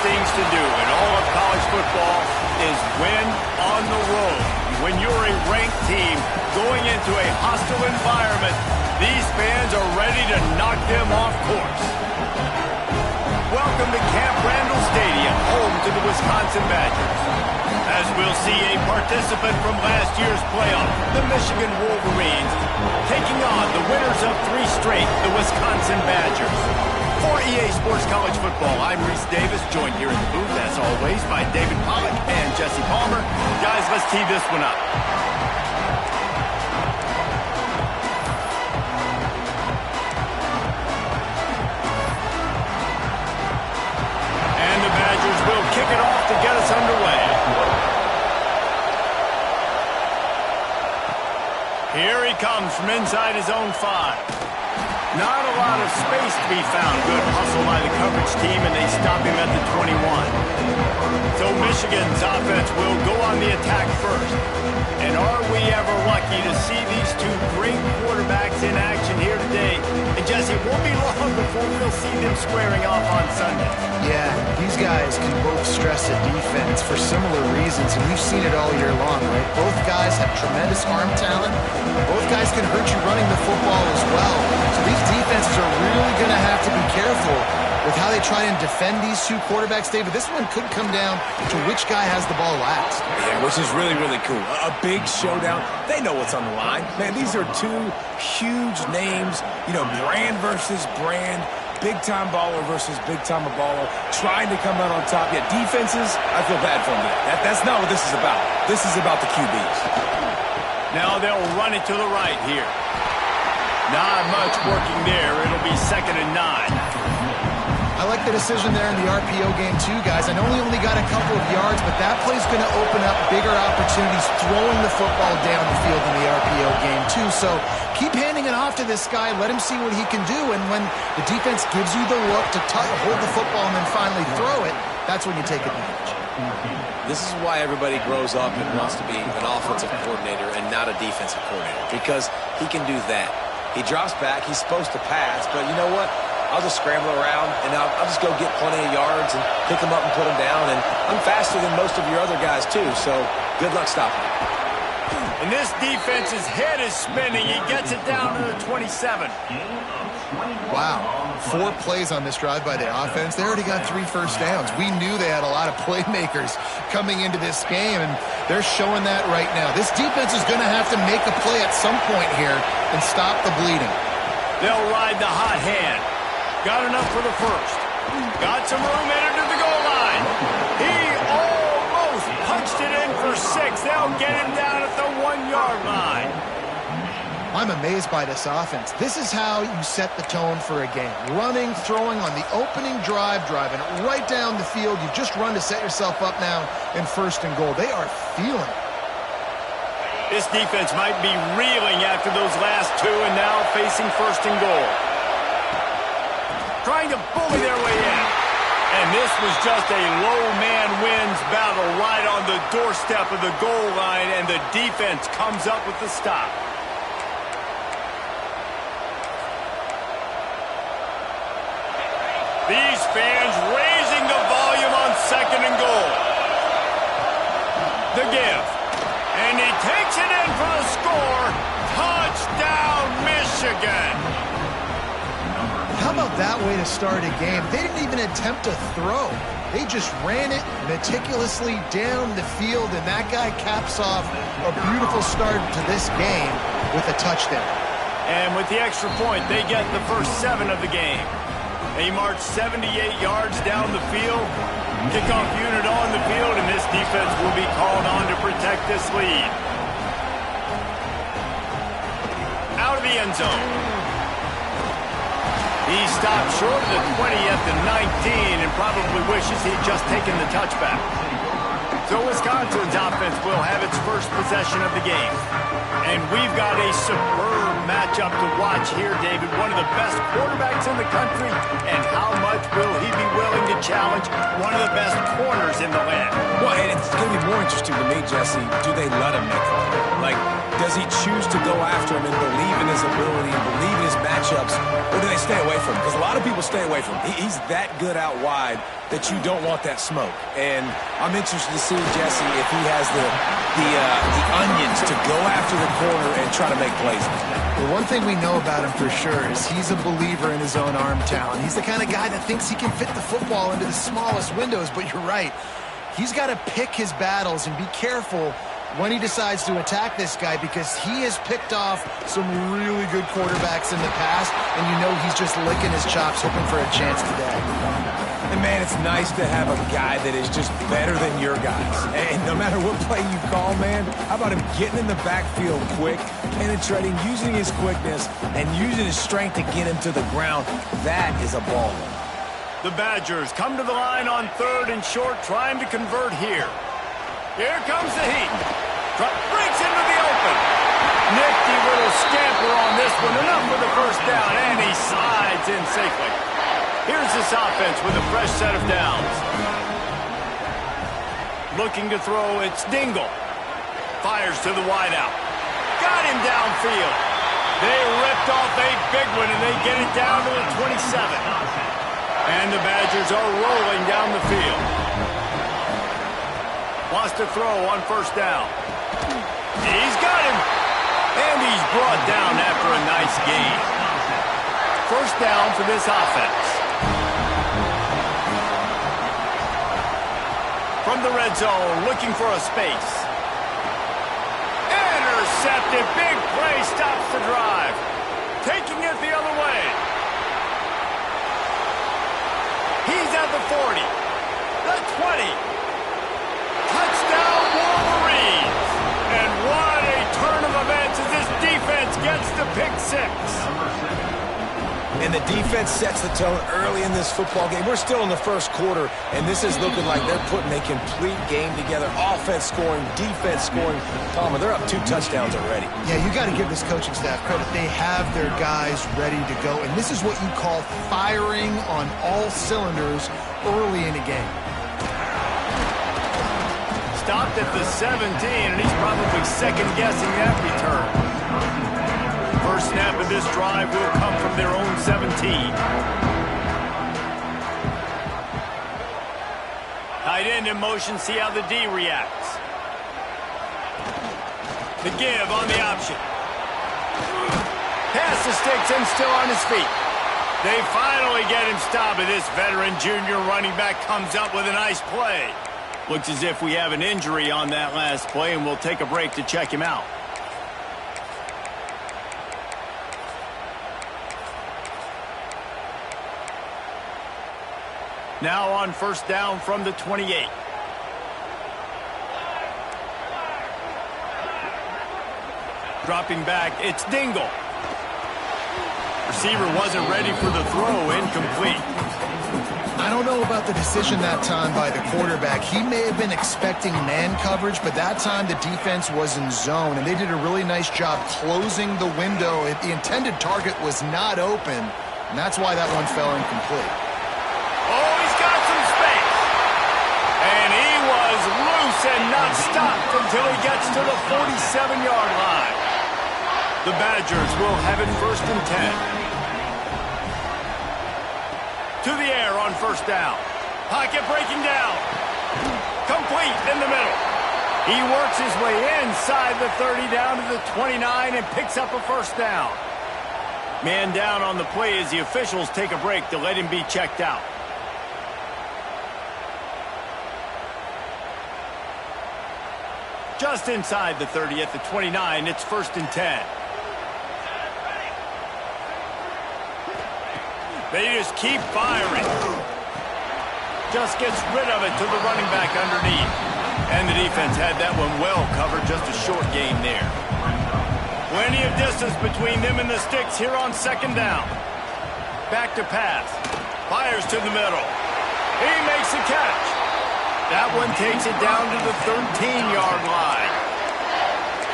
things to do in all of college football is win on the road. When you're a ranked team going into a hostile environment, these fans are ready to knock them off course. Welcome to Camp Randall Stadium, home to the Wisconsin Badgers. As we'll see a participant from last year's playoff, the Michigan Wolverines, taking on the winners of 3 straight, the Wisconsin Badgers. For EA Sports College Football, I'm Reese Davis, joined here in the booth, as always, by David Pollack and Jesse Palmer. Guys, let's tee this one up. And the Badgers will kick it off to get us underway. Here he comes from inside his own 5. Not a lot of space to be found. Good hustle by the coverage team, and they stop him at the 21. So Michigan's offense will go on the attack first. And are we ever lucky to see these 2 great quarterbacks in action here today? And Jesse, it won't be long before we'll see them squaring off on Sunday. Yeah, these guys can both stress a defense for similar reasons, and we've seen it all year long, right? Both guys have tremendous arm talent. Both guys can hurt you running the football as well. So these defenses are really going to have to be careful with how they try and defend these 2 quarterbacks, David. This one could come down to which guy has the ball last. Yeah, which is really, really cool. A big showdown. They know what's on the line. Man, these are 2 huge names, brand versus brand, big-time baller versus big-time baller, trying to come out on top. Yeah, defenses, I feel bad for them today. That's not what this is about. This is about the QBs. Now they'll run it to the right here. Not much working there. It'll be 2nd and 9. I like the decision there in the RPO game too, guys. I know he only got a couple of yards, but that play's going to open up bigger opportunities throwing the football down the field in the RPO game too. So keep handing it off to this guy. Let him see what he can do. And when the defense gives you the look to hold the football and then finally throw it, that's when you take advantage. This is why everybody grows up and wants to be an offensive coordinator and not a defensive coordinator, because he can do that. He drops back. He's supposed to pass, but you know what? I'll just scramble around, and I'll just go get plenty of yards and pick them up and put them down. And I'm faster than most of your other guys, too, so good luck stopping me. And this defense's head is spinning. He gets it down to the 27. Wow. 4 plays on this drive by the offense. They already got 3 first downs. We knew they had a lot of playmakers coming into this game, and they're showing that right now. This defense is going to have to make a play at some point here and stop the bleeding. They'll ride the hot hand. Got enough for the first. Got some room headed to the goal line. He almost punched it in for 6. They'll get him down at the 1-yard line. I'm amazed by this offense. This is how you set the tone for a game. Running, throwing on the opening drive, driving it right down the field. You just run to set yourself up now in 1st and goal. They are feeling it. This defense might be reeling after those last 2 and now facing 1st and goal. Trying to bully their way in. And this was just a low man wins battle right on the doorstep of the goal line, and the defense comes up with the stop. These fans raising the volume on 2nd and goal. The give. And he takes it in for the score. Touchdown, Michigan. How about that way to start a game? They didn't even attempt to throw. They just ran it meticulously down the field, and that guy caps off a beautiful start to this game with a touchdown. And with the extra point, they get the first 7 of the game. They march 78 yards down the field. Kickoff unit on the field, and this defense will be called on to protect this lead. Out of the end zone. He stopped short of the 20 at the 19 and probably wishes he'd just taken the touchback. So Wisconsin's offense will have its first possession of the game. And we've got a superb matchup to watch here, David. One of the best quarterbacks in the country. And how much will he be willing to challenge one of the best corners in the land? Well, and it's going to be more interesting to me, Jesse, do they let him make the play? Like, does he choose to go after him and believe in his ability and believe in his matchups, or do they stay away from him? Because a lot of people stay away from him. He's that good out wide that you don't want that smoke. And I'm interested to see, Jesse, if he has the onions to go after the corner and try to make plays. Well, one thing we know about him for sure is he's a believer in his own arm talent. He's the kind of guy that thinks he can fit the football into the smallest windows, but you're right. He's got to pick his battles and be careful when he decides to attack this guy, because he has picked off some really good quarterbacks in the past, and you know he's just licking his chops hoping for a chance today. And, man, it's nice to have a guy that is just better than your guys. And no matter what play you call, man, how about him getting in the backfield quick, penetrating, using his quickness, and using his strength to get him to the ground? That is a ball. The Badgers come to the line on 3rd and short, trying to convert here. Here comes the heat. Breaks into the open. Nifty little scamper on this one. Enough for the first down, and he slides in safely. Here's this offense with a fresh set of downs. Looking to throw, it's Dingle. Fires to the wideout. Got him downfield. They ripped off a big one, and they get it down to the 27. And the Badgers are rolling down the field. Wants to throw on 1st down. He's got him. And he's brought down after a nice gain. 1st down for this offense. From the red zone, looking for a space. Intercepted. Big play stops the drive. Taking it the other way. He's at the 40. The 20. Touchdown, Wolverines! And what a turn of events as this defense gets the pick 6. And the defense sets the tone early in this football game. We're still in the 1st quarter, and this is looking like they're putting a complete game together. Offense scoring, defense scoring. Palmer, they're up 2 touchdowns already. Yeah, you got to give this coaching staff credit. They have their guys ready to go, and this is what you call firing on all cylinders early in a game. Stopped at the 17, and he's probably second-guessing that return. First snap of this drive will come from their own 17. Tight end in motion, see how the D reacts. The give on the option. Pass the sticks and still on his feet. They finally get him stopped, and this veteran junior running back comes up with a nice play. Looks as if we have an injury on that last play, and we'll take a break to check him out. Now on 1st down from the 28. Dropping back, it's Dingle. Receiver wasn't ready for the throw, incomplete. I don't know about the decision that time by the quarterback. He may have been expecting man coverage, but that time the defense was in zone, and they did a really nice job closing the window. The intended target was not open, and that's why that one fell incomplete. Oh, he's got some space. And he was loose and not stopped until he gets to the 47-yard line. The Badgers will have it 1st and 10. To the air on 1st down. Pocket breaking down. Complete in the middle. He works his way inside the 30 down to the 29 and picks up a 1st down. Man down on the play as the officials take a break to let him be checked out. Just inside the 30 at the 29, it's 1st and 10. They just keep firing. Just gets rid of it to the running back underneath. And the defense had that one well covered, just a short gain there. Plenty of distance between them and the sticks here on 2nd down. Back to pass. Fires to the middle. He makes the catch. That one takes it down to the 13-yard line.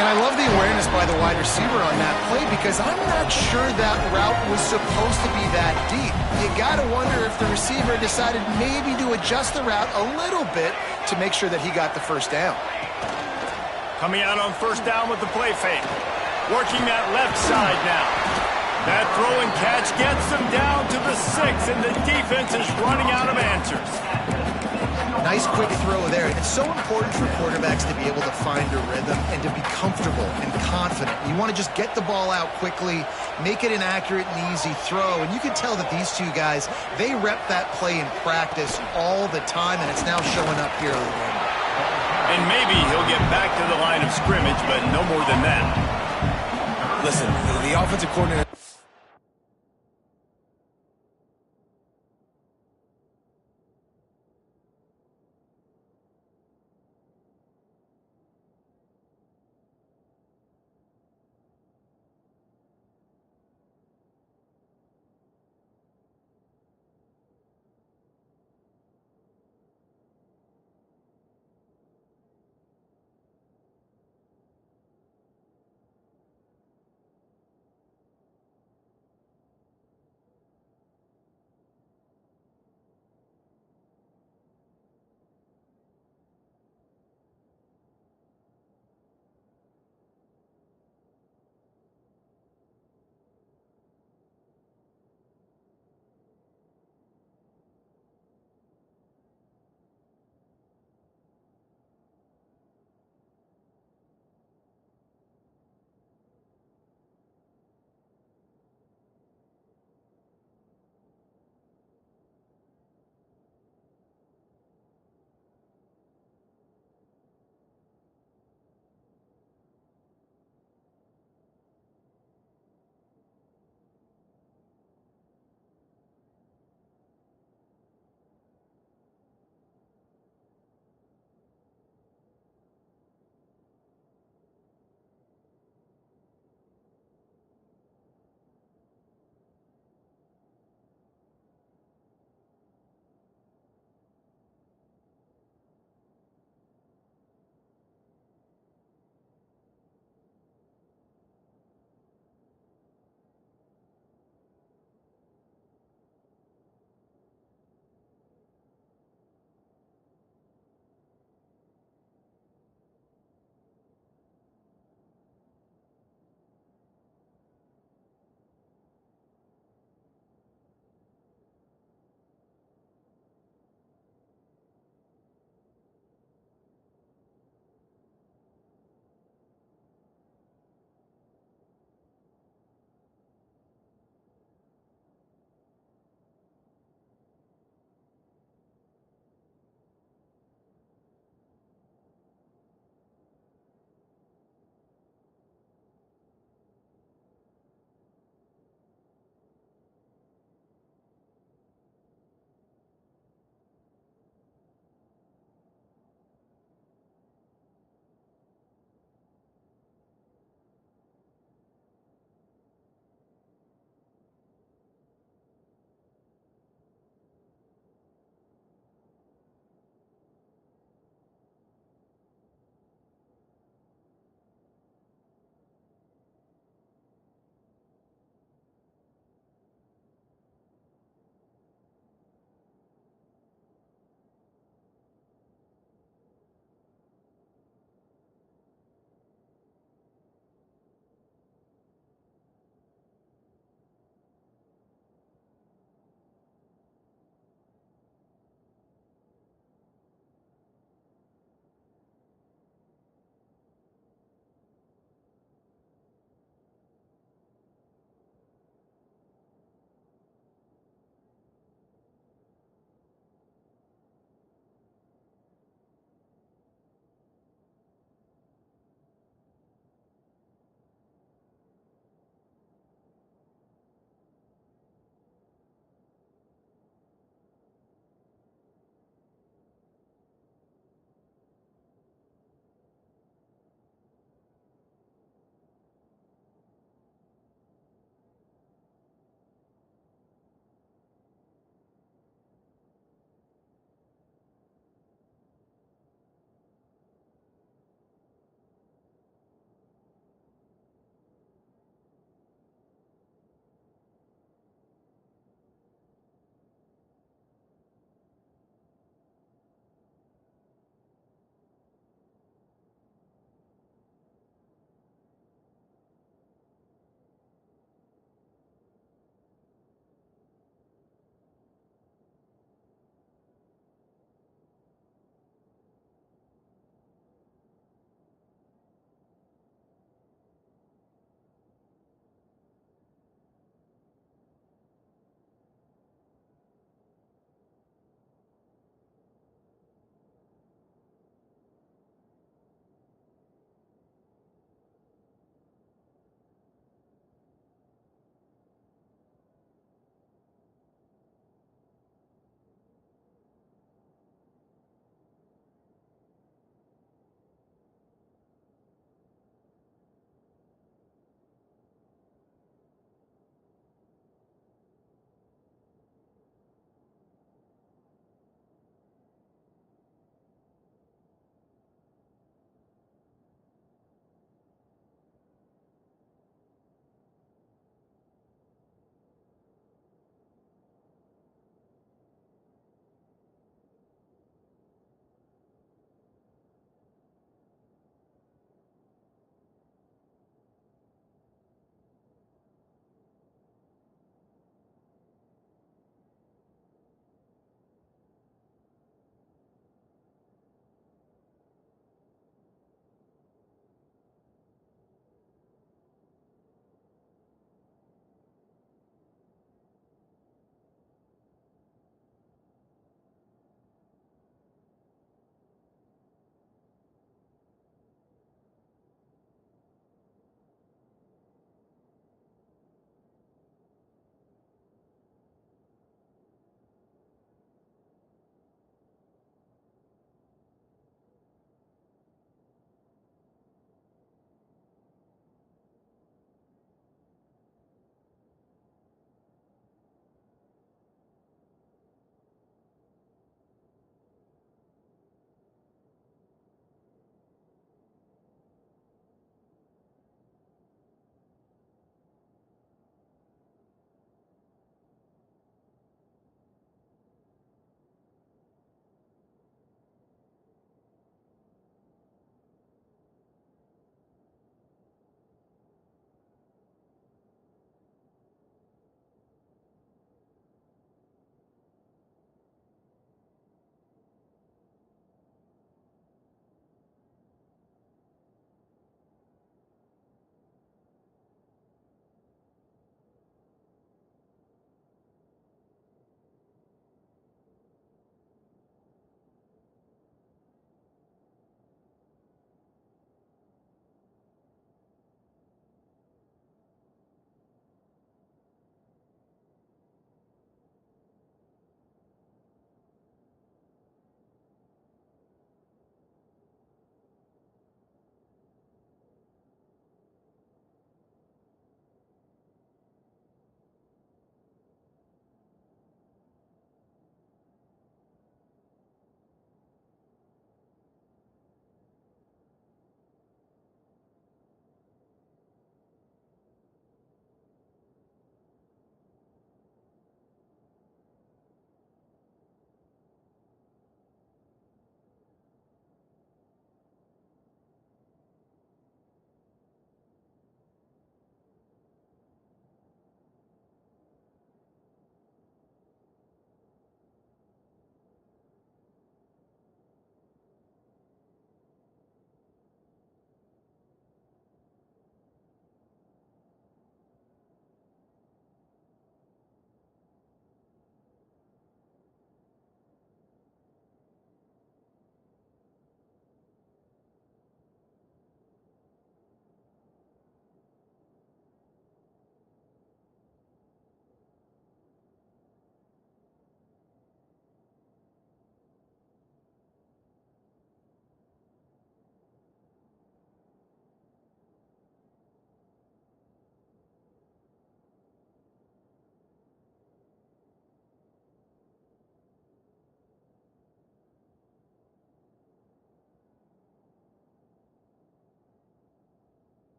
And I love the awareness by the wide receiver on that play because I'm not sure that route was supposed to be that deep. You got to wonder if the receiver decided maybe to adjust the route a little bit to make sure that he got the first down. Coming out on first down with the play fake. Working that left side now. That throw and catch gets them down to the 6, and the defense is running out of answers. Nice quick throw there. It's so important for quarterbacks to be able to find a rhythm and to be comfortable and confident. You want to just get the ball out quickly, make it an accurate and easy throw. And you can tell that these two guys, they rep that play in practice all the time, and it's now showing up here on the game. And maybe he'll get back to the line of scrimmage, but no more than that. Listen, the offensive coordinator...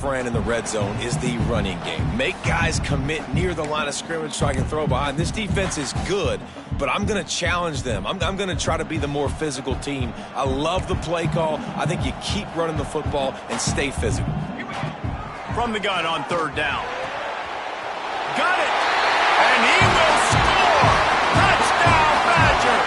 friend in the red zone is the running game. Make guys commit near the line of scrimmage so I can throw behind. This defense is good, but I'm going to challenge them. I'm going to try to be the more physical team. I love the play call. I think you keep running the football and stay physical. From the gun on third down. Got it! And he will score! Touchdown, Badger!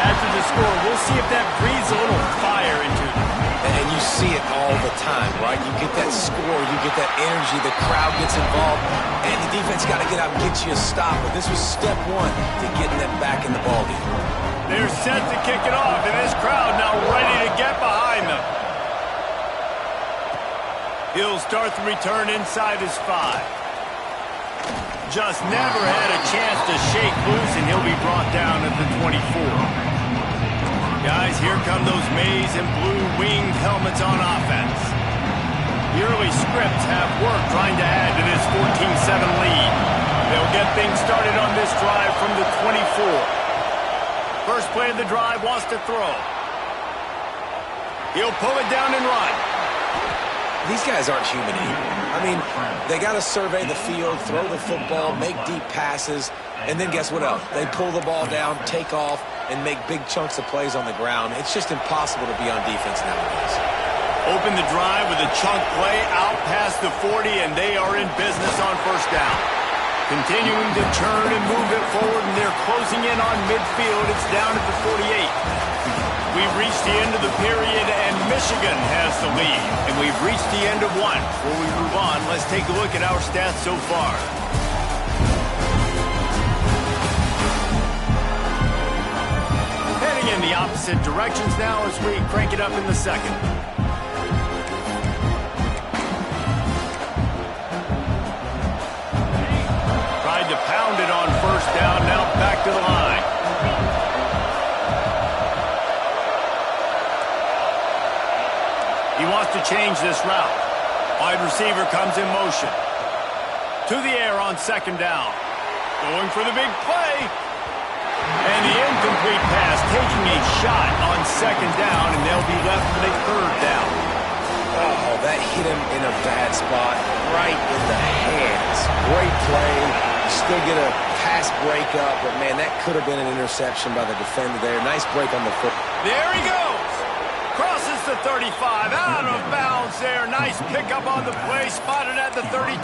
After the score, we'll see if that breathes a little fire into them. And you see it all the time, right? You get that score, you get that energy, the crowd gets involved, and the defense got to get out and get you a stop. But this was step one to getting them back in the ballgame. They're set to kick it off, and this crowd now ready to get behind them. He'll start the return inside his 5. Just never had a chance to shake loose, and he'll be brought down at the 24. Guys, here come those maize and blue winged helmets on offense. The early scripts have worked trying to add to this 14-7 lead. They'll get things started on this drive from the 24. First play of the drive, wants to throw. He'll pull it down and run. These guys aren't human either. I mean, they got to survey the field, throw the football, make deep passes, and then guess what else? They pull the ball down, take off, and make big chunks of plays on the ground. It's just impossible to be on defense nowadays. Open the drive with a chunk play out past the 40, and they are in business on first down. Continuing to turn and move it forward, and they're closing in on midfield. It's down at the 48. We've reached the end of the period, and Michigan has the lead. And we've reached the end of one. Before we move on, let's take a look at our stats so far. Heading in the opposite directions now as we crank it up in the second. Tried to pound it on first down, now back to the line. He wants to change this route. Wide receiver comes in motion. To the air on second down. Going for the big play. And the incomplete pass taking a shot on second down, and they'll be left with a third down. Oh, that hit him in a bad spot, right in the hands. Great play. You still get a pass breakup, but, man, that could have been an interception by the defender there. Nice break on the foot. There he goes. Crosses the 35, out of bounds there. Nice pickup on the play, spotted at the 32.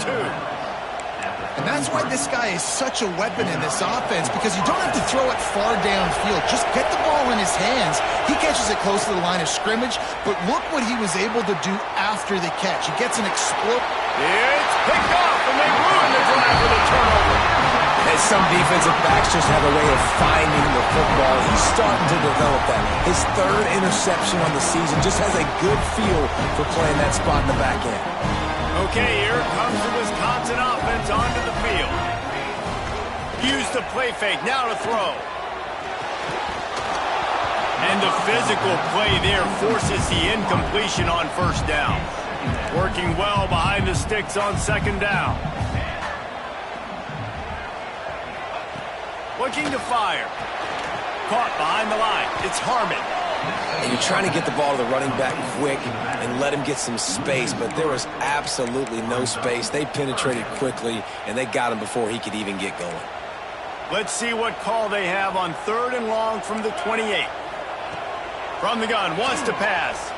And that's why this guy is such a weapon in this offense, because you don't have to throw it far downfield. Just get the ball in his hands. He catches it close to the line of scrimmage, but look what he was able to do after the catch. He gets an explode. It's picked off, and they ruin the drive with a turnover. And some defensive backs just have a way of finding the football. He's starting to develop that. His third interception on the season just has a good feel for playing that spot in the back end. Okay, here comes the Wisconsin offense onto the field. Use the play fake, now to throw. And the physical play there forces the incompletion on first down. Working well behind the sticks on second down. Looking to fire. Caught behind the line. It's Harmon. And you're trying to get the ball to the running back quick and let him get some space, but there was absolutely no space. They penetrated quickly, and they got him before he could even get going. Let's see what call they have on third and long from the 28. From the gun, wants to pass.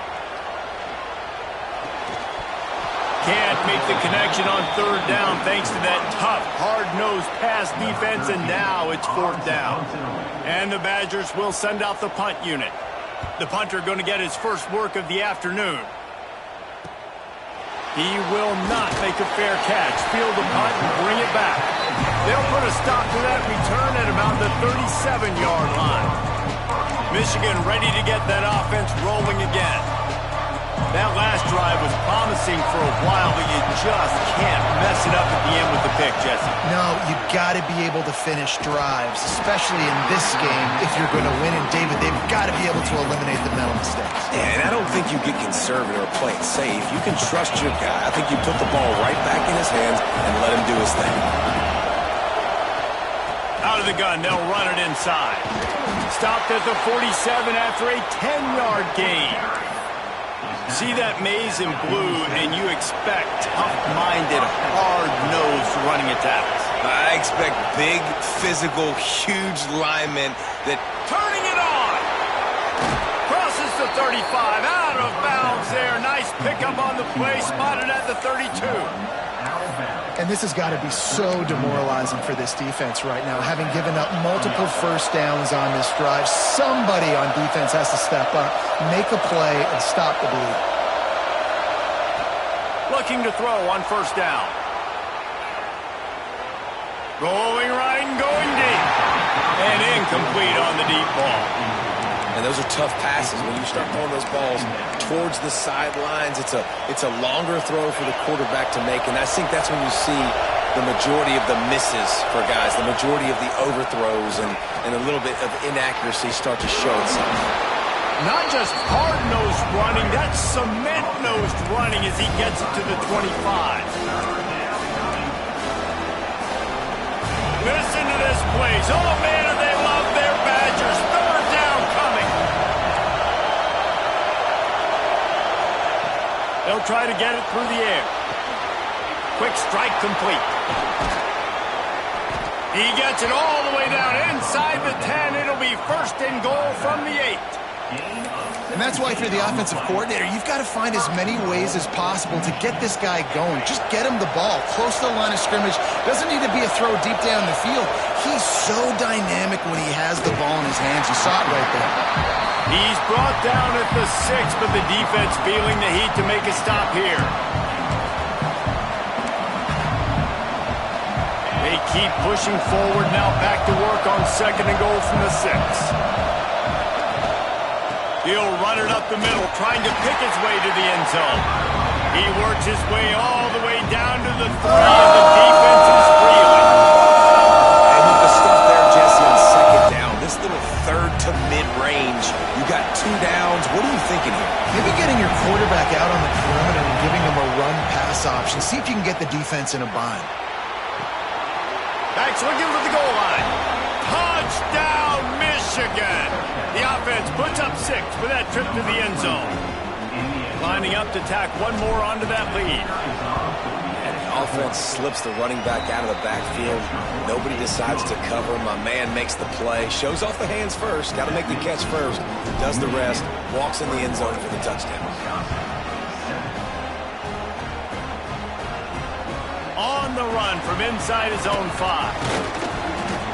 Can't make the connection on third down thanks to that tough, hard-nosed pass defense, and now it's fourth down. And the Badgers will send out the punt unit. The punter going to get his first work of the afternoon. He will not make a fair catch. Field the punt and bring it back. They'll put a stop to that return at about the 37-yard line. Michigan ready to get that offense rolling again. That last drive was promising for a while, but you just can't mess it up at the end with the pick, Jesse. No, you got to be able to finish drives, especially in this game. If you're going to win, and David, they've got to be able to eliminate the mental mistakes. Yeah, and I don't think you get conservative or play it safe. You can trust your guy. I think you put the ball right back in his hands and let him do his thing. Out of the gun, they'll run it inside. Stopped at the 47 after a 10-yard gain. See that maze in blue, and you expect tough-minded, hard-nosed running attacks. I expect big, physical, huge linemen that... Turning it on! Crosses the 35, out of bounds there. Nice pickup on the play, spotted at the 32. And this has got to be so demoralizing for this defense right now, having given up multiple first downs on this drive. Somebody on defense has to step up, make a play, and stop the bleed. Looking to throw on first down. Rolling right and going deep. And incomplete on the deep ball. And those are tough passes. When you start throwing those balls towards the sidelines, it's a longer throw for the quarterback to make. And I think that's when you see the majority of the misses for guys, the majority of the overthrows and a little bit of inaccuracy start to show itself. Not just hard-nosed running, that's cement-nosed running as he gets it to the 25. Listen to this place. Oh, man, do they love their Badgers. Third down coming. They'll try to get it through the air. Quick strike complete. He gets it all the way down inside the 10. It'll be first and goal from the 8. And that's why if you're the offensive coordinator, you've got to find as many ways as possible to get this guy going. Just get him the ball close to the line of scrimmage. Doesn't need to be a throw deep down the field. He's so dynamic when he has the ball in his hands. You saw it right there. He's brought down at the 6, but the defense feeling the heat to make a stop here. They keep pushing forward now, back to work on second and goal from the 6. He'll run it up the middle, trying to pick his way to the end zone. He works his way all the way down to the 3, and the defense is reeling. And with the stuff there, Jesse, on second down, this little third to mid-range, you got 2 downs. What are you thinking here? Maybe getting your quarterback out on the perimeter and giving him a run-pass option. See if you can get the defense in a bind. Backs looking for the goal line. Touchdown, Michigan! The offense puts up 6 for that trip to the end zone. Lining up to tack one more onto that lead. And the offense slips the running back out of the backfield. Nobody decides to cover. My man makes the play. Shows off the hands first. Got to make the catch first. Does the rest. Walks in the end zone for the touchdown. On the run from inside his own 5.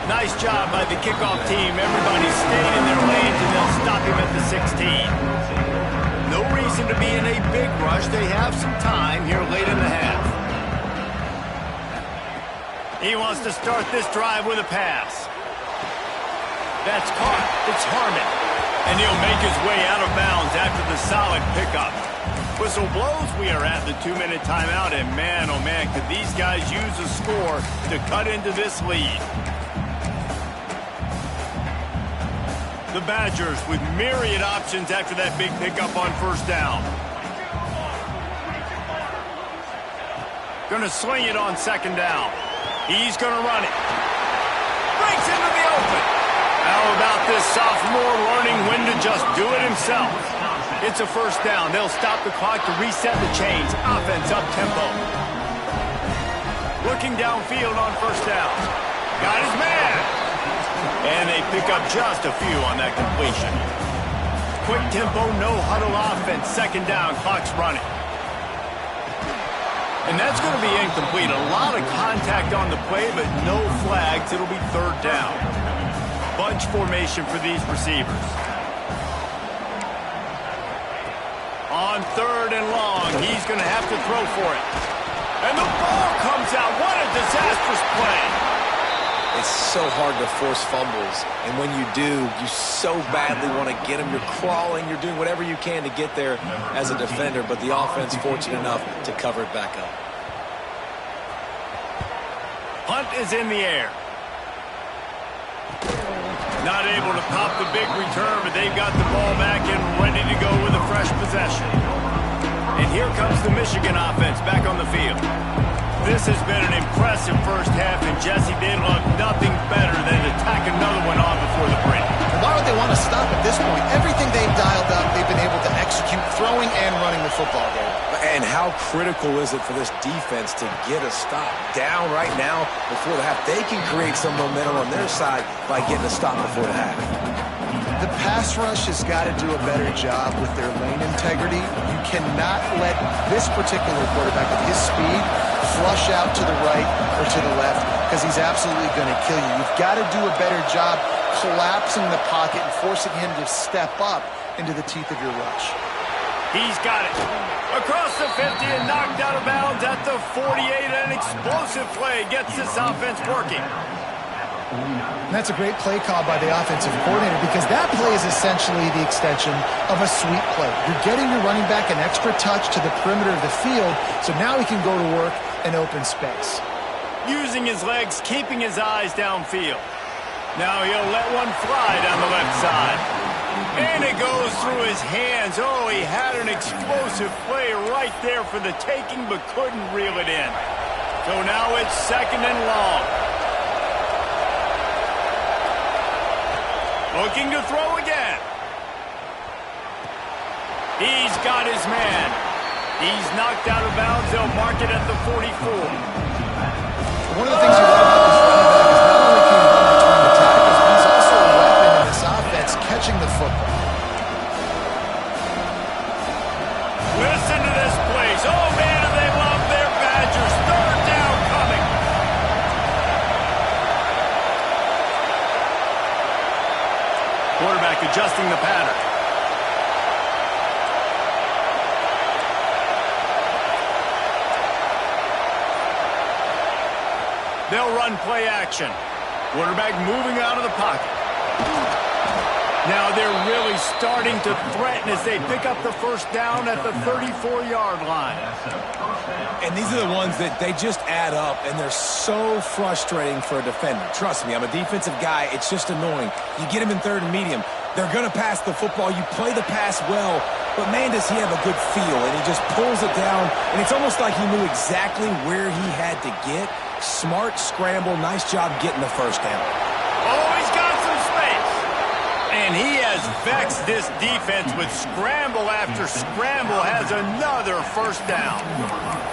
Nice job by the kickoff team. Everybody's staying in their lanes, and they'll stop him at the 16. No reason to be in a big rush. They have some time here late in the half. He wants to start this drive with a pass. That's caught. It's Harmon. And he'll make his way out of bounds after the solid pickup. Whistle blows. We are at the 2-minute timeout, and man, oh man, could these guys use a score to cut into this lead. The Badgers with myriad options after that big pickup on first down. Gonna swing it on second down. He's gonna run it. Breaks into the open. How about this sophomore learning when to just do it himself? It's a first down. They'll stop the clock to reset the chains. Offense up tempo. Looking downfield on first down. Got his man. And they pick up just a few on that completion. Quick tempo, no huddle offense. Second down, clock's running. And that's going to be incomplete. A lot of contact on the play, but no flags. It'll be third down. Bunch formation for these receivers. On third and long, he's going to have to throw for it. And the ball comes out. What a disastrous play. It's so hard to force fumbles, and when you do, you so badly want to get them. You're crawling, you're doing whatever you can to get there as a defender, but the offense fortunate enough to cover it back up. Punt is in the air. Not able to pop the big return, but they've got the ball back and ready to go with a fresh possession. And here comes the Michigan offense back on the field. This has been an impressive first half, and Jesse, they look nothing better than to tack another one on before the break. And why would they want to stop at this point? Everything they've dialed up, they've been able to execute throwing and running the football game. And how critical is it for this defense to get a stop? Down right now before the half. They can create some momentum on their side by getting a stop before the half. The pass rush has got to do a better job with their lane integrity. You cannot let this particular quarterback with his speed flush out to the right or to the left because he's absolutely going to kill you. You've got to do a better job collapsing the pocket and forcing him to step up into the teeth of your rush. He's got it. Across the 50 and knocked out of bounds at the 48. An explosive play gets this offense working. And that's a great play call by the offensive coordinator because that play is essentially the extension of a sweep play. You're getting your running back an extra touch to the perimeter of the field, so now he can go to work in open space. Using his legs, keeping his eyes downfield. Now he'll let one fly down the left side. And it goes through his hands. Oh, he had an explosive play right there for the taking, but couldn't reel it in. So now it's 2nd and long. Looking to throw again. He's got his man. He's knocked out of bounds. They'll mark it at the 44. One of the things you love about this running back is not only can he run between the tackles, but he's also a weapon in this offense catching the football. Listen to this place. Oh, man, do they love their Badgers. 3rd down coming. Quarterback adjusting the pattern. They'll run play action. Quarterback moving out of the pocket. Now they're really starting to threaten as they pick up the 1st down at the 34-yard line. And these are the ones that they just add up, and they're so frustrating for a defender. Trust me, I'm a defensive guy. It's just annoying. You get him in 3rd and medium. They're going to pass the football. You play the pass well, but, man, does he have a good feel. And he just pulls it down, and it's almost like he knew exactly where he had to get. Smart scramble. Nice job getting the 1st down. Oh, he's got some space. And he has vexed this defense with scramble after scramble. Has another 1st down.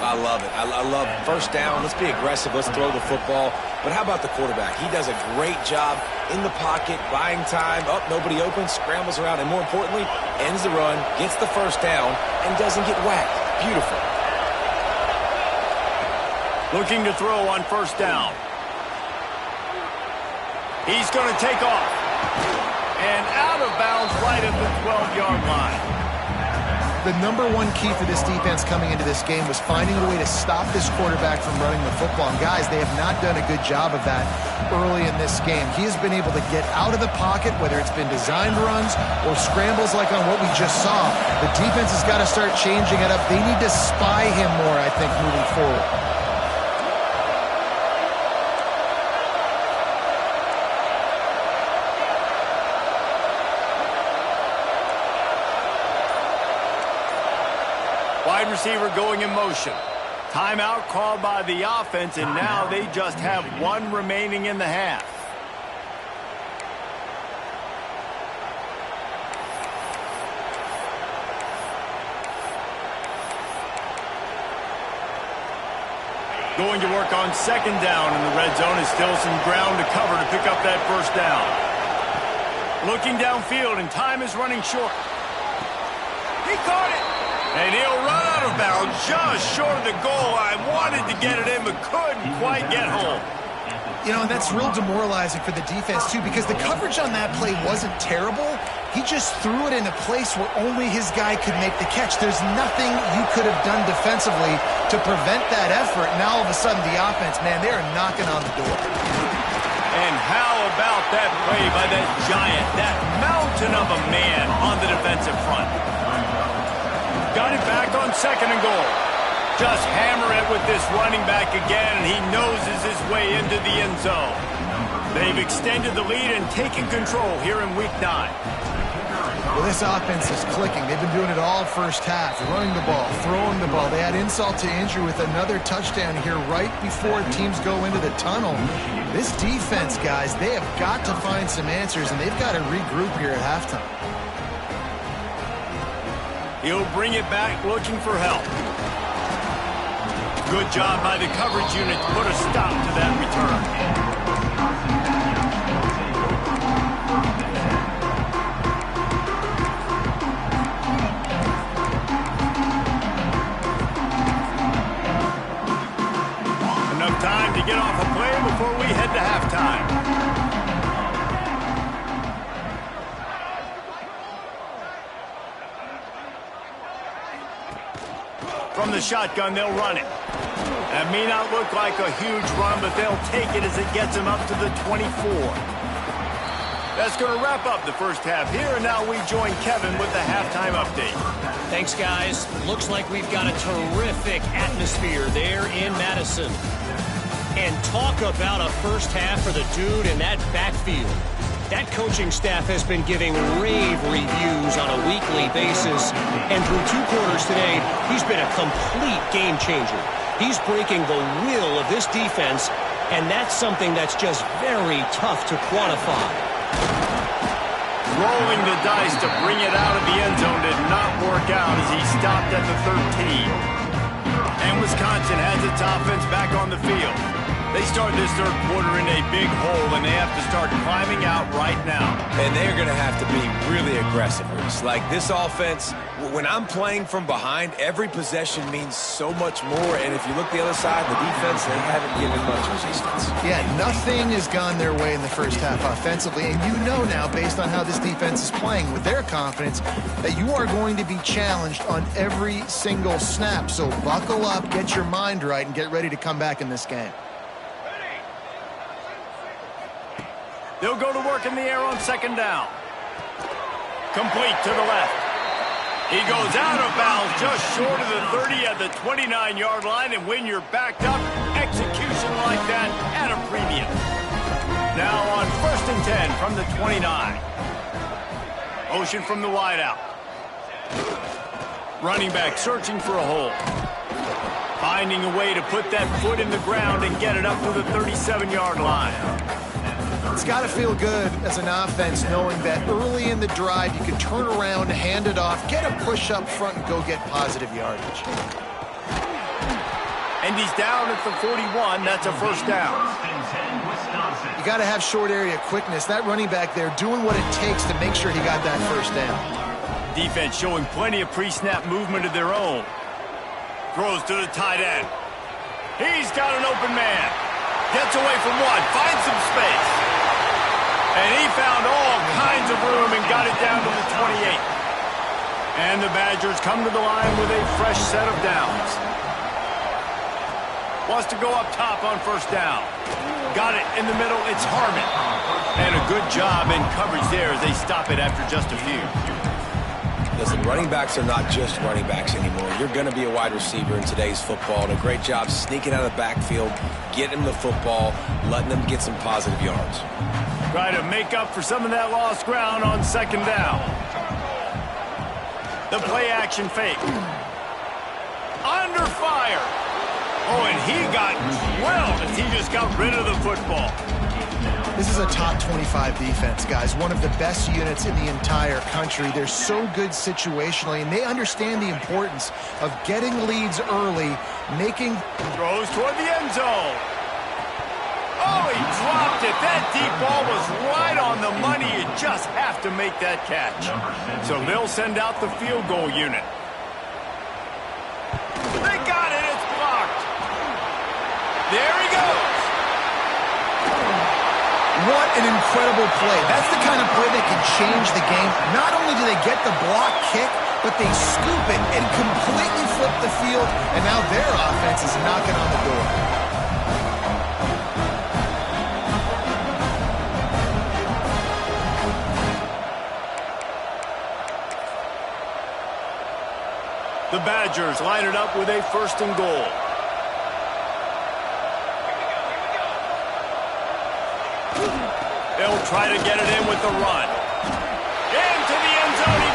I love it. I love 1st down. Let's be aggressive. Let's throw the football. But how about the quarterback? He does a great job in the pocket, buying time. Up, nobody open, scrambles around, and more importantly, ends the run, gets the 1st down, and doesn't get whacked. Beautiful. Looking to throw on 1st down. He's going to take off. And out of bounds right at the 12-yard line. The number one key for this defense coming into this game was finding a way to stop this quarterback from running the football. And guys, they have not done a good job of that early in this game. He has been able to get out of the pocket, whether it's been designed runs or scrambles like on what we just saw. The defense has got to start changing it up. They need to spy him more, I think, moving forward. Wide receiver going in motion. Timeout called by the offense, and now they just have 1 remaining in the half. Going to work on 2nd down in the red zone. Is still some ground to cover to pick up that 1st down. Looking downfield, and time is running short. He caught it. And he'll run out of bounds just short of the goal line. Wanted to get it in, but couldn't quite get home. You know, and that's real demoralizing for the defense, too, because the coverage on that play wasn't terrible. He just threw it in a place where only his guy could make the catch. There's nothing you could have done defensively to prevent that effort. Now, all of a sudden, the offense, man, they are knocking on the door. And how about that play by that giant, that mountain of a man on the defensive front? Got it back on 2nd and goal. Just hammer it with this running back again, and he noses his way into the end zone. They've extended the lead and taken control here in Week 9. Well, this offense is clicking. They've been doing it all first half, running the ball, throwing the ball. They add insult to injury with another touchdown here right before teams go into the tunnel. This defense, guys, they have got to find some answers, and they've got to regroup here at halftime. He'll bring it back looking for help. Good job by the coverage unit to put a stop to that return. Time to get off a play before we head to halftime. From the shotgun, they'll run it. That may not look like a huge run, but they'll take it as it gets them up to the 24. That's going to wrap up the first half here, and now we join Kevin with the halftime update. Thanks, guys. Looks like we've got a terrific atmosphere there in Madison. And talk about a first half for the dude in that backfield. That coaching staff has been giving rave reviews on a weekly basis. And through 2 quarters today, he's been a complete game changer. He's breaking the will of this defense, and that's something that's just very tough to quantify. Rolling the dice to bring it out of the end zone did not work out as he stopped at the 13. And Wisconsin has its offense back on the field. They start this third quarter in a big hole, and they have to start climbing out right now. And they're going to have to be really aggressive. Like this offense, when I'm playing from behind, every possession means so much more. And if you look the other side, the defense, they haven't given much resistance. Yeah, nothing has gone their way in the first half offensively. And you know now, based on how this defense is playing with their confidence, that you are going to be challenged on every single snap. So buckle up, get your mind right, and get ready to come back in this game. They'll go to work in the air on second down. Complete to the left. He goes out of bounds just short of the 30 at the 29-yard line, and when you're backed up, execution like that at a premium. Now on 1st and 10 from the 29. Motion from the wideout. Running back searching for a hole. Finding a way to put that foot in the ground and get it up to the 37-yard line. It's got to feel good as an offense knowing that early in the drive you can turn around, hand it off, get a push up front, and go get positive yardage. And he's down at the 41. That's a first down. You got to have short area quickness. That running back there doing what it takes to make sure he got that first down. Defense showing plenty of pre-snap movement of their own. Throws to the tight end. He's got an open man. Gets away from one. Finds some space. And he found all kinds of room and got it down to the 28. And the Badgers come to the line with a fresh set of downs. Wants to go up top on first down. Got it in the middle. It's Harmon. And a good job in coverage there as they stop it after just a few. Listen, running backs are not just running backs anymore. You're going to be a wide receiver in today's football. And a great job sneaking out of the backfield, getting them the football, letting them get some positive yards. Try to make up for some of that lost ground on second down. The play action fake. Under fire. Oh, and he got drilled as he just got rid of the football. This is a top 25 defense, guys. One of the best units in the entire country. They're so good situationally, and they understand the importance of getting leads early, making throws toward the end zone. Oh, he dropped it. That deep ball was right on the money. You just have to make that catch. So they'll send out the field goal unit. They got it. It's blocked. There he goes. What an incredible play. That's the kind of play that can change the game. Not only do they get the block kick, but they scoop it and completely flip the field, and now their offense is knocking on the door. The Badgers line it up with a 1st and goal. They'll try to get it in with the run. Into the end zone he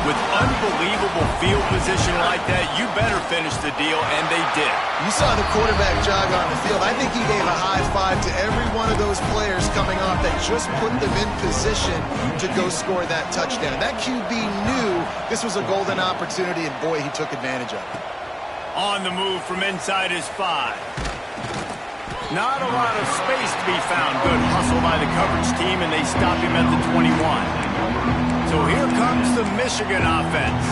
With unbelievable field position like that, you better finish the deal, and they did. You saw the quarterback jog on the field. I think he gave a high five to every one of those players coming off that just put them in position to go score that touchdown. That QB knew this was a golden opportunity, and boy, he took advantage of it. On the move from inside his 5. Not a lot of space to be found. Good hustle by the coverage team, and they stop him at the 21. So here comes the Michigan offense.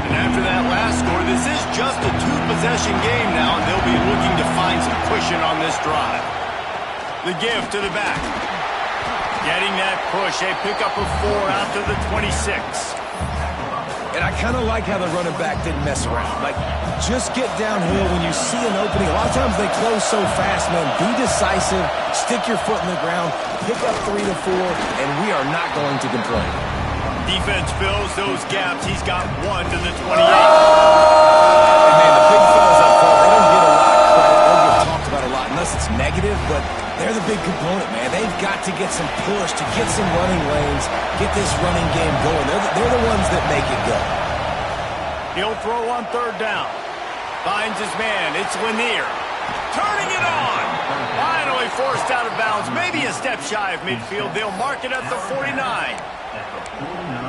And after that last score, this is just a 2-possession game now, and they'll be looking to find some cushion on this drive. The give to the back. Getting that push. A pickup of 4 out to the 26. And I kind of like how the running back didn't mess around. Like, just get downhill when you see an opening. A lot of times they close so fast, man. Be decisive, stick your foot in the ground, pick up 3 to 4, and we are not going to complain. Defense fills those gaps. He's got 1 to the 28. And man, the big fellas up front, they don't get a lot of credit. They don't get talked about a lot unless it's negative, but they're the big component, man. They've got to get some push, to get some running lanes, get this running game going. They're the ones that make it go. He'll throw on 3rd down. Finds his man. It's Lanier. Turning it on. Finally forced out of bounds. Maybe a step shy of midfield. They'll mark it at the 49.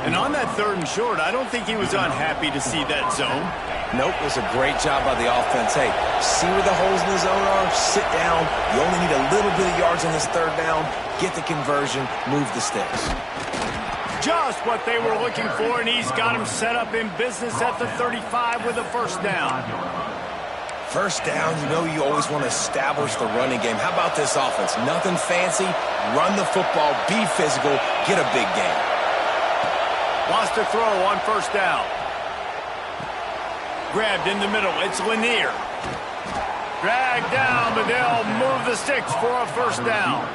And on that 3rd and short, I don't think he was unhappy to see that zone. Nope, it was a great job by the offense. Hey, see where the holes in the zone are? Sit down. You only need a little bit of yards on this 3rd down. Get the conversion. Move the sticks. Just what they were looking for, and he's got him set up in business at the 35 with a 1st down. 1st down, you know you always want to establish the running game. How about this offense? Nothing fancy. Run the football, be physical, get a big game. Wants to throw on 1st down. Grabbed in the middle. It's Lanier. Dragged down, but they'll move the sticks for a 1st down.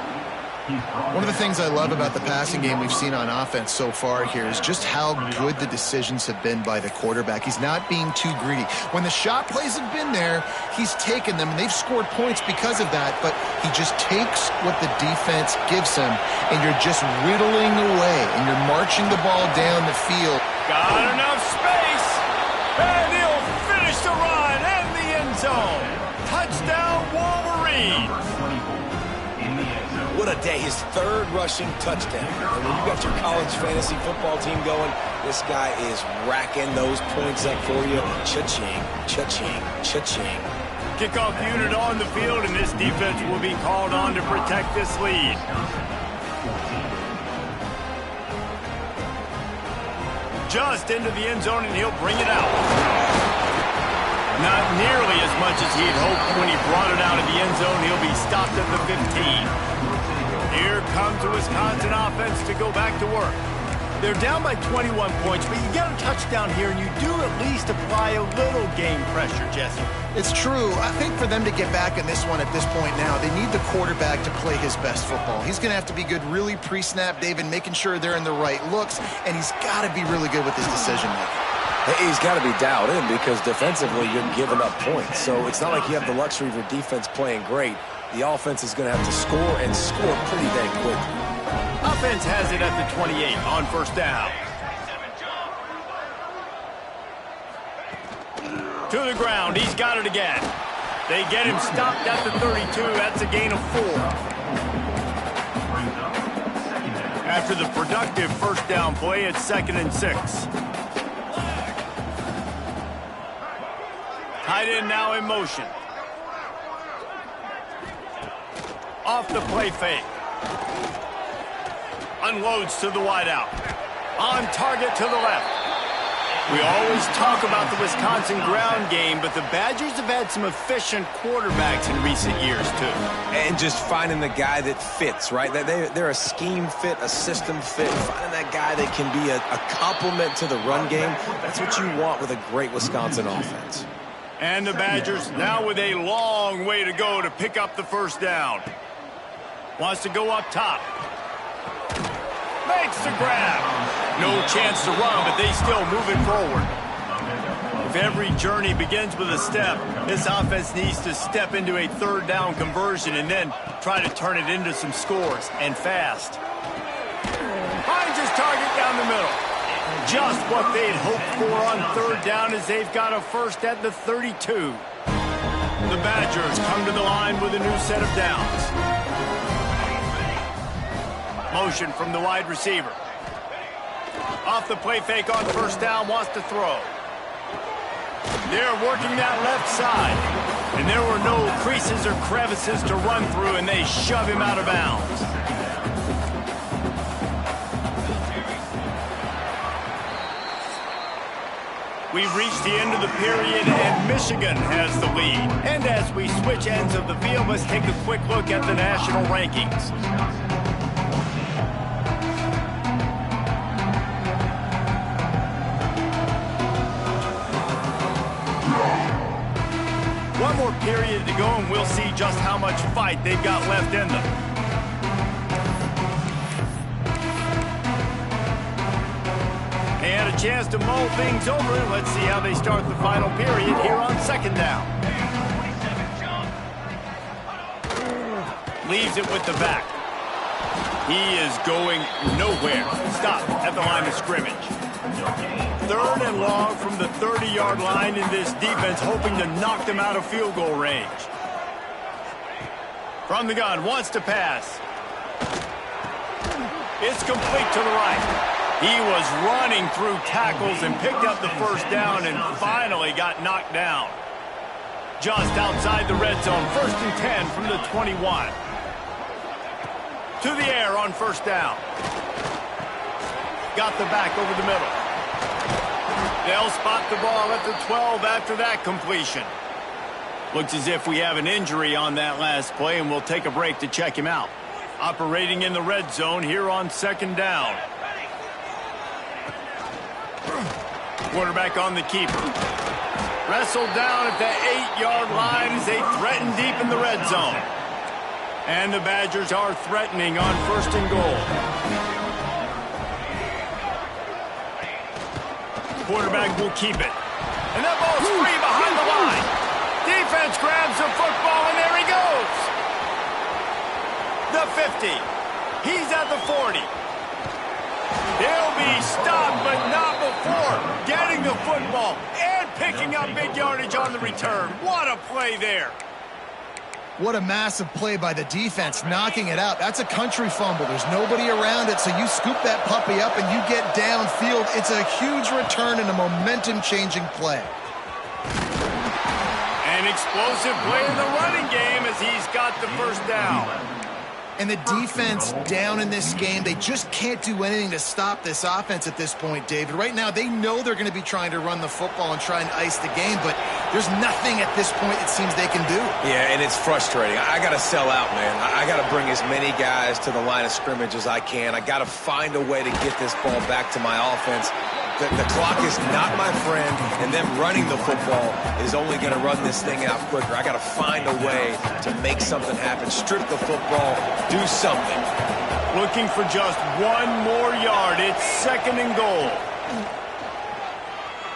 One of the things I love about the passing game we've seen on offense so far here is just how good the decisions have been by the quarterback. He's not being too greedy. When the shot plays have been there, he's taken them, and they've scored points because of that, but he just takes what the defense gives him, and you're just whittling away, and you're marching the ball down the field. Got enough space, and he'll finish the run and the end zone. Touchdown, Wolverines. What a day. His 3rd rushing touchdown. And when you got your college fantasy football team going, this guy is racking those points up for you. Cha-ching, cha-ching, cha-ching. Kickoff unit on the field, and this defense will be called on to protect this lead. Just into the end zone, and he'll bring it out. Not nearly as much as he'd hoped when he brought it out of the end zone. He'll be stopped at the 15. Here comes the Wisconsin offense to go back to work. They're down by 21 points, but you get a touchdown here, and you do at least apply a little game pressure, Jesse. It's true. I think for them to get back in this one at this point now, they need the quarterback to play his best football. He's going to have to be good really pre-snap, David, making sure they're in the right looks, and he's got to be really good with his decision-making. He's got to be dialed in because defensively you're giving up points. So it's not like you have the luxury of your defense playing great. The offense is going to have to score and score pretty dang quickly. Offense has it at the 28 on 1st down. To the ground. He's got it again. They get him stopped at the 32. That's a gain of 4. After the productive 1st down play, it's 2nd and 6. Tight end now in motion. Off the play fake. Unloads to the wideout. On target to the left. We always talk about the Wisconsin ground game, but the Badgers have had some efficient quarterbacks in recent years, too. And just finding the guy that fits, right? They're a scheme fit, a system fit. Finding that guy that can be a complement to the run game. That's what you want with a great Wisconsin offense. And the Badgers now with a long way to go to pick up the 1st down. Wants to go up top. Makes the grab. No chance to run, but they still move it forward. If every journey begins with a step, this offense needs to step into a 3rd down conversion and then try to turn it into some scores, and fast. Finds his target down the middle. just what they'd hoped for on third down as they've got a first at the 32. The Badgers come to the line with a new set of downs. Motion from the wide receiver. Off the play fake on first down, wants to throw. They're working that left side. And there were no creases or crevices to run through, and they shove him out of bounds. We've reached the end of the period, and Michigan has the lead. And as we switch ends of the field, let's take a quick look at the national rankings. One more period to go, and we'll see just how much fight they've got left in them. They had a chance to mull things over. Let's see how they start the final period here on second down. Leaves it with the back. He is going nowhere. Stop at the line of scrimmage. Third and long from the 30-yard line in this defense, hoping to knock them out of field goal range. From the gun, wants to pass. It's complete to the right. He was running through tackles and picked up the first down and finally got knocked down. Just outside the red zone, 1st and 10 from the 21. To the air on first down. Got the back over the middle. They'll spot the ball at the 12 after that completion. Looks as if we have an injury on that last play, and we'll take a break to check him out. Operating in the red zone here on second down. Quarterback on the keeper. Wrestled down at the 8-yard line as they threaten deep in the red zone. And the Badgers are threatening on 1st and goal. Quarterback will keep it. And that ball's free behind the line. Defense grabs the football, and there he goes. The 50. He's at the 40. He'll be stopped, but not before getting the football and picking up big yardage on the return. What a play there. What a massive play by the defense, knocking it out. That's a country fumble. There's nobody around it, so you scoop that puppy up and you get downfield. It's a huge return and a momentum-changing play. An explosive play in the running game as he's got the first down. And the defense down in this game, they just can't do anything to stop this offense at this point, David. Right now, they know they're going to be trying to run the football and try and ice the game, but there's nothing at this point it seems they can do. Yeah, and it's frustrating. I got to sell out, man. I got to bring as many guys to the line of scrimmage as I can. I got to find a way to get this ball back to my offense. The clock is not my friend, and them running the football is only going to run this thing out quicker. I got to find a way to make something happen, strip the football, do something. Looking for just one more yard. It's 2nd and goal.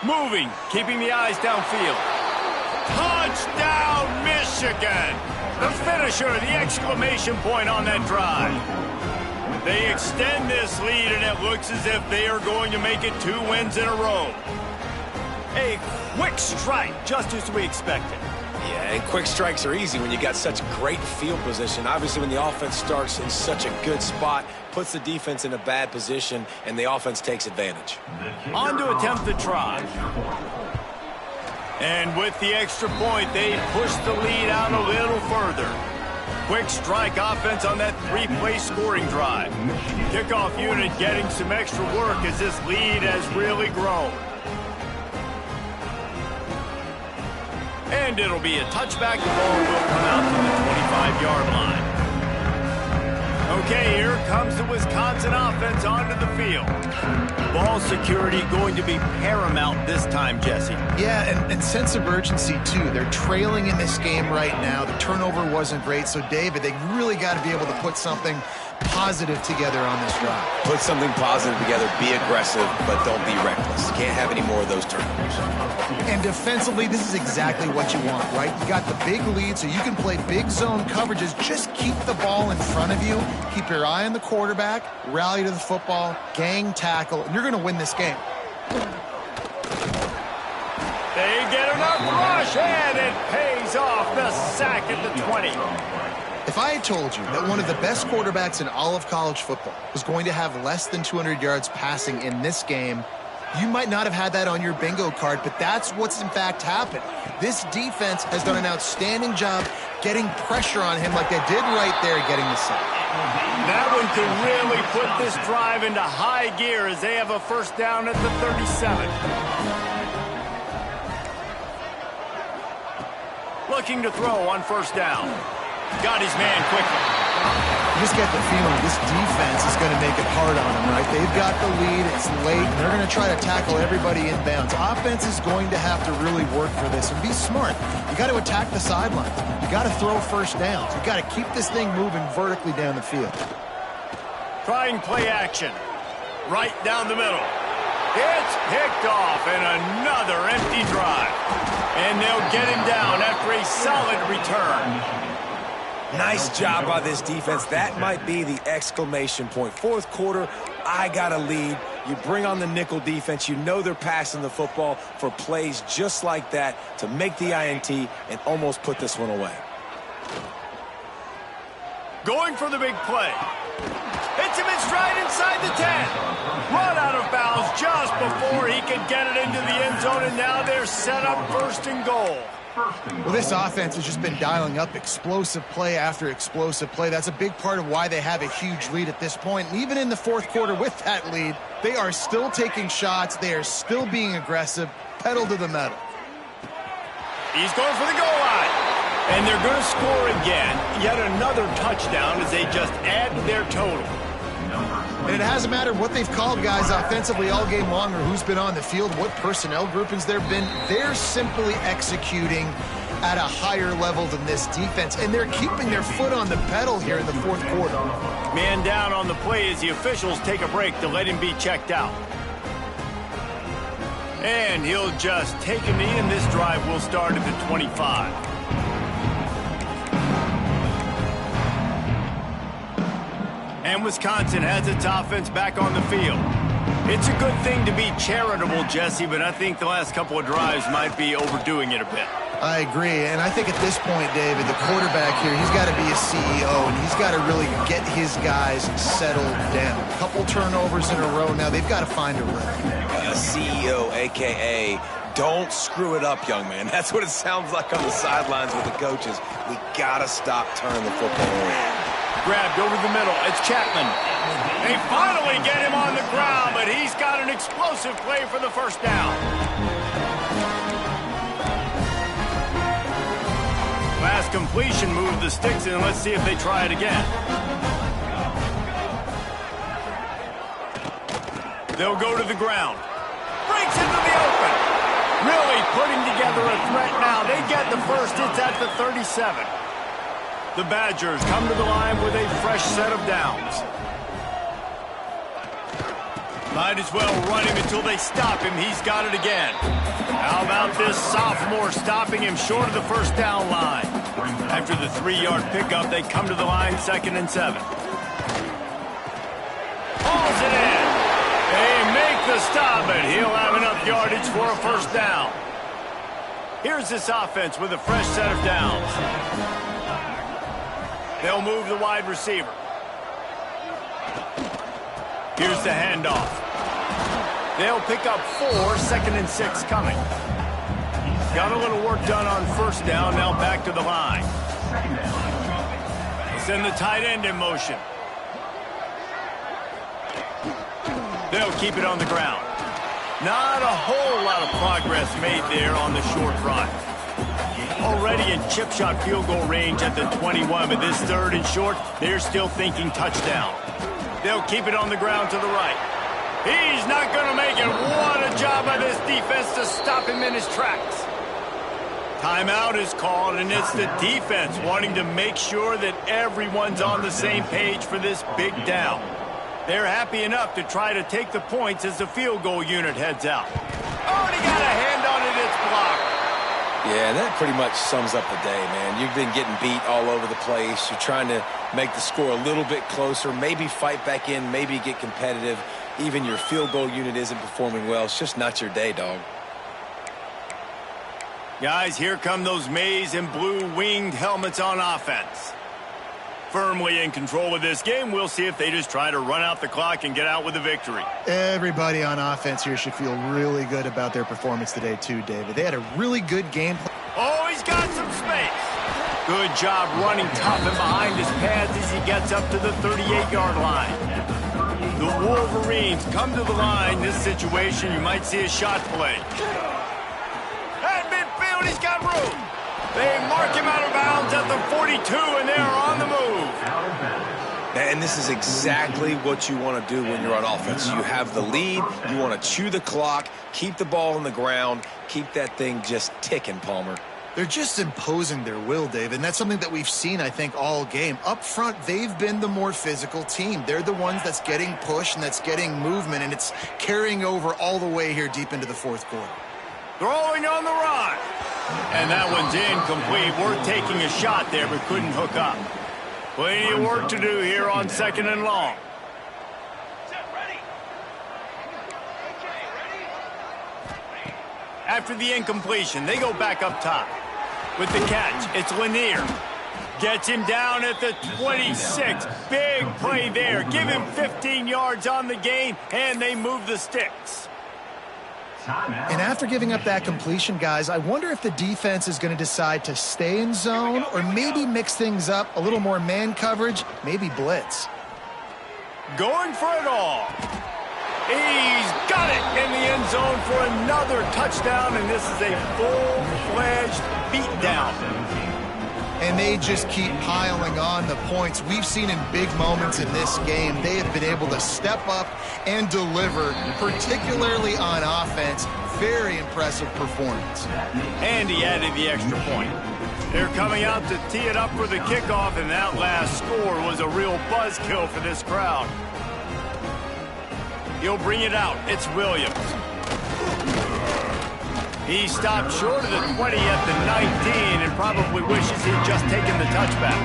Moving, keeping the eyes downfield. Touchdown, Michigan! The finisher, the exclamation point on that drive. They extend this lead, and it looks as if they are going to make it 2 wins in a row. A quick strike, just as we expected. Yeah, and quick strikes are easy when you got such great field position. Obviously, when the offense starts in such a good spot, puts the defense in a bad position, and the offense takes advantage. On to attempt the try. And with the extra point, they push the lead out a little further. Quick strike offense on that 3-play scoring drive. Kickoff unit getting some extra work as this lead has really grown. And it'll be a touchback. The ball will come out to the 25-yard line. Okay, here comes the Wisconsin offense onto the field. Ball security going to be paramount this time, Jesse. Yeah, and sense of urgency, too. They're trailing in this game right now. The turnover wasn't great, so, David, they really got to be able to put something positive together on this drive. Put something positive together, be aggressive, but don't be reckless. Can't have any more of those turnovers. And defensively, this is exactly what you want, right? You got the big lead, so you can play big zone coverages. Just keep the ball in front of you. Keep your eye on the quarterback, rally to the football, gang tackle, and you're going to win this game. They get enough rush, and it pays off. The sack at the 20. If I had told you that one of the best quarterbacks in all of college football was going to have less than 200 yards passing in this game, you might not have had that on your bingo card, but that's what's in fact happened. This defense has done an outstanding job getting pressure on him like they did right there, getting the sack. That one could really put this drive into high gear as they have a first down at the 37. Looking to throw on first down. Got his man quickly. You just get the feeling this defense is going to make it hard on them, right? They've got the lead, it's late, and they're going to try to tackle everybody inbounds. Offense is going to have to really work for this and be smart. You got to attack the sidelines. You got to throw first downs. You got to keep this thing moving vertically down the field. Trying play action. Right down the middle. It's picked off, and another empty drive. And they'll get him down after a solid return. Nice job by this defense. That might be the exclamation point. Fourth quarter, I got a lead. You bring on the nickel defense. You know they're passing the football for plays just like that to make the INT and almost put this one away. Going for the big play. Hits him in stride inside the 10. Run out of bounds just before he could get it into the end zone, and now they're set up first and goal. Well, this offense has just been dialing up explosive play after explosive play. That's a big part of why they have a huge lead at this point. And even in the fourth quarter with that lead, they are still taking shots. They are still being aggressive. Pedal to the metal. He's going for the goal line. And they're going to score again. Yet another touchdown as they just add to their total. And it hasn't mattered what they've called guys offensively all game long or who's been on the field, what personnel groupings there have been. They're simply executing at a higher level than this defense, and they're keeping their foot on the pedal here in the fourth quarter. Man down on the play as the officials take a break to let him be checked out. And he'll just take a knee, and this drive will start at the 25. And Wisconsin has its offense back on the field. It's a good thing to be charitable, Jesse, but I think the last couple of drives might be overdoing it a bit. I agree, and I think at this point, David, the quarterback here, he's got to be a CEO, and he's got to really get his guys settled down. A couple turnovers in a row now. They've got to find a rhythm. A CEO, a.k.a. don't screw it up, young man. That's what it sounds like on the sidelines with the coaches. We got to stop turning the football over. Grabbed over the middle. It's Chapman. They finally get him on the ground, but he's got an explosive play for the first down. Last completion moved the sticks in. Let's see if they try it again. They'll go to the ground. Breaks into the open. Really putting together a threat now. They get the first. It's at the 37. The Badgers come to the line with a fresh set of downs. Might as well run him until they stop him. He's got it again. How about this sophomore stopping him short of the first down line? After the 3-yard pickup, they come to the line 2nd and 7. Hauls it in. They make the stop, but he'll have enough yardage for a first down. Here's this offense with a fresh set of downs. They'll move the wide receiver. Here's the handoff. They'll pick up 4, 2nd and 6 coming. Got a little work done on first down, now back to the line. They send the tight end in motion. They'll keep it on the ground. Not a whole lot of progress made there on the short drive. Already in chip shot field goal range at the 21, but this 3rd and short, they're still thinking touchdown. They'll keep it on the ground to the right. He's not going to make it. What a job by this defense to stop him in his tracks. Timeout is called, and it's the defense wanting to make sure that everyone's on the same page for this big down. They're happy enough to try to take the points as the field goal unit heads out. Already got a hand on it, it's blocked. Yeah, that pretty much sums up the day, man. You've been getting beat all over the place. You're trying to make the score a little bit closer, maybe fight back in, maybe get competitive. even your field goal unit isn't performing well. It's just not your day, dog. Guys, here come those maize and blue winged helmets on offense. Firmly in control of this game. We'll see if they just try to run out the clock and get out with a victory. Everybody on offense here should feel really good about their performance today too, David. They had a really good game. Oh, he's got some space. Good job running tough and behind his pads as he gets up to the 38-yard line. The Wolverines come to the line. This situation, you might see a shot play. At midfield, he's got room. They mark him out of bounds at the 42, and they're on the move. And this is exactly what you want to do when you're on offense. You have the lead. You want to chew the clock, keep the ball on the ground, keep that thing just ticking, Palmer. They're just imposing their will, David, and that's something that we've seen, I think, all game. Up front, they've been the more physical team. They're the ones that's getting pushed and that's getting movement, and it's carrying over all the way here deep into the fourth quarter. Throwing on the run. And that one's incomplete. Worth taking a shot there, but couldn't hook up. Plenty of work to do here on 2nd and long. After the incompletion, they go back up top. With the catch, it's Lanier. Gets him down at the 26. Big play there. Give him 15 yards on the gain, and they move the sticks. And after giving up that completion, guys, I wonder if the defense is going to decide to stay in zone or maybe mix things up, a little more man coverage, maybe blitz. Going for it all. He's got it in the end zone for another touchdown, and this is a full-fledged beatdown. And they just keep piling on the points. We've seen in big moments in this game, they have been able to step up and deliver, particularly on offense. Very impressive performance. And he added the extra point. They're coming out to tee it up for the kickoff, and that last score was a real buzzkill for this crowd. He'll bring it out. It's Williams. He stopped short of the 20 at the 19 and probably wishes he'd just taken the touchback.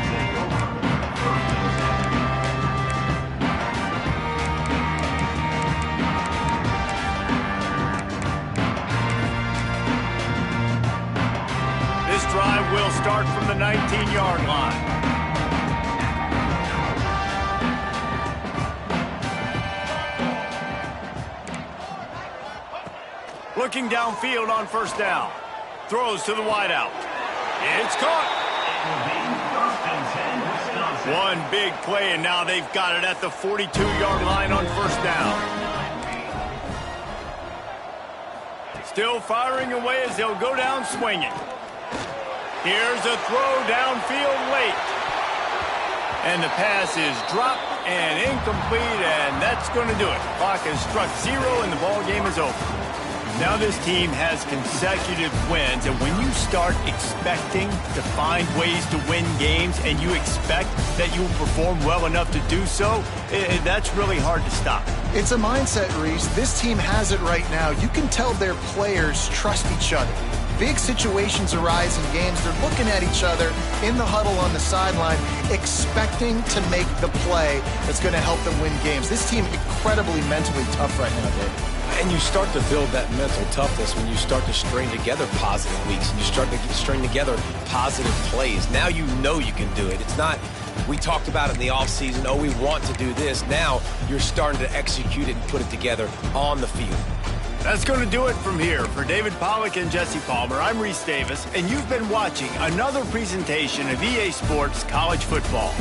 This drive will start from the 19-yard line. Looking downfield on first down. Throws to the wideout. It's caught. One big play, and now they've got it at the 42-yard line on first down. Still firing away as they'll go down swinging. Here's a throw downfield late. And the pass is dropped and incomplete, and that's going to do it. Clock has struck 0, and the ball game is over. Now this team has consecutive wins, and when you start expecting to find ways to win games and you expect that you will perform well enough to do so, that's really hard to stop. It's a mindset, Reese. This team has it right now. You can tell their players trust each other. Big situations arise in games. They're looking at each other in the huddle on the sideline, expecting to make the play that's going to help them win games. This team incredibly mentally tough right now, David. And you start to build that mental toughness when you start to string together positive weeks and you start to string together positive plays. Now you know you can do it. It's not, we talked about it in the offseason, oh, we want to do this. Now you're starting to execute it and put it together on the field. That's going to do it from here. For David Pollack and Jesse Palmer, I'm Reese Davis, and you've been watching another presentation of EA Sports College Football.